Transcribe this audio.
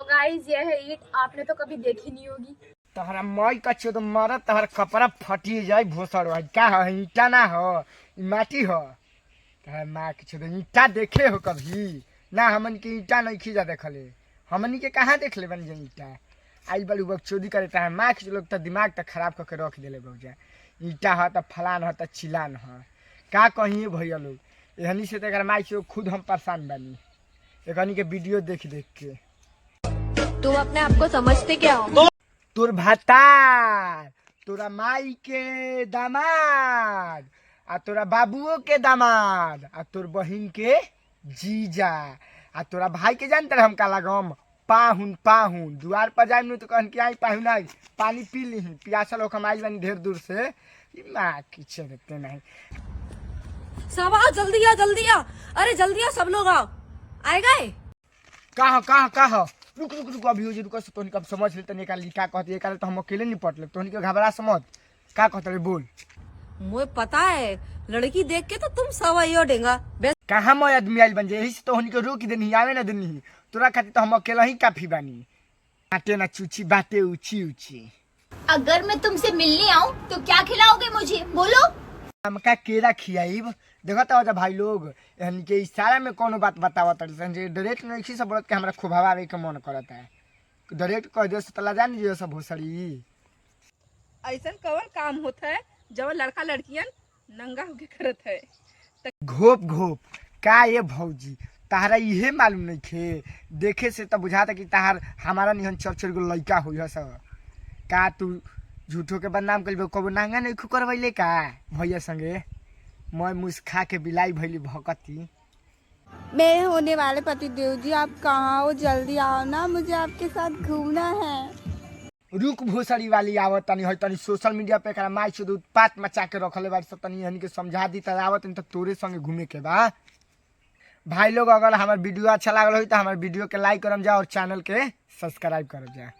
Guys ये है ईट, आपने तो कभी देखी नहीं होगी। तहरा माई का चोद मारत तहर कपड़ा फटी जाए भोसड़ भाई क्या है ईटा ना हो माटी हो तहर माँ के चोद ईटा देखे हो कभी ना हमन के ईटा नहीं खींचा देखले हमनी के कहाँ देख ले बन जे ईटा आई बड़ी बकचोदी करे तहर माँ के लोग तो दिमाग तो खराब करके रख दिले बहुजा ईटा हो तो फलान हो तो चिलान हो का कहिए भैया लोग एहनी से तो माई से खुद हम परेशान बानी एकनी के वीडियो देख देख के। तुम अपने आप को समझते क्या हो? तोर भतार तोरा माई के दामाद आ तोरा बाबुओ के दामाद आ तोर बहिन के जीजा आ तोरा भाई के जानते हम का लगम पाहुन पाहुन द्वार पर जाए तो कहन कि आई पाहुन आई पानी पी ली पियासल होकर आई बनी ढेर दूर से माँ किच्छे देते नहीं। शाबाश जल्दी आ अरे जल्दी आ सब लोग आओ आए गए कहाँ रुक रुक रुक अभी हो जी रुक तोहनी कब समझ ले तनी का लिखा कहती है तो हम अकेले नहीं पट ले तोहनी के घबरा समझ का कहते रे बोल। मुझे पता है लड़की देख के तो तुम सवाइयो देगा कहाँ मैं आदमी आइल बन जाए यही से तोहनी के रोक देनी आवे ना देनी तोरा खातिर तो हम अकेला ही काफी बानी बाटे ना चूची बाटे ऊंची ऊंची। अगर मैं तुमसे मिलने आऊँ तो क्या खिलाओगे मुझे बोलो। हमका केरा खियाईब देखता हो जा भाई लोग यानी के इशारा में कोनो बात बतावत जे डायरेक्ट नहीं खी सब बोलत के हमरा खुभावे के मन करता है डायरेक्ट कह दे से तला जान जे सब भोसड़ी ऐसा कवर काम होता है जब लड़का लड़कियां नंगा होके करत है घोप घोप का ये भौजी तहरा इहे मालूम नहीं खे देखे से तो बुझाता कि तहार हमारा निहन चर गो लड़का हो सब का तू झूठो के बदनाम कर कबो नांगा नहीं करवैले का भैया संगे मैं मुस्खा के बिलाई भैली भकती। मेरे होने वाले पति देव जी आप कहाँ हो जल्दी आओ ना मुझे आपके साथ घूमना है। रुक भोसड़ी वाली आवत तनी है तनी सोशल मीडिया पे एकरा माई से उत्पात मचा के रखले बाड़ी सब तनी हनी के समझा दी त आवत त तोरे संगे घूमे के बा। भाई लोग अगर हमार वीडियो अच्छा लागल हो तो हमार वीडियो के लाइक करम जा और चैनल के सब्सक्राइब करम जा।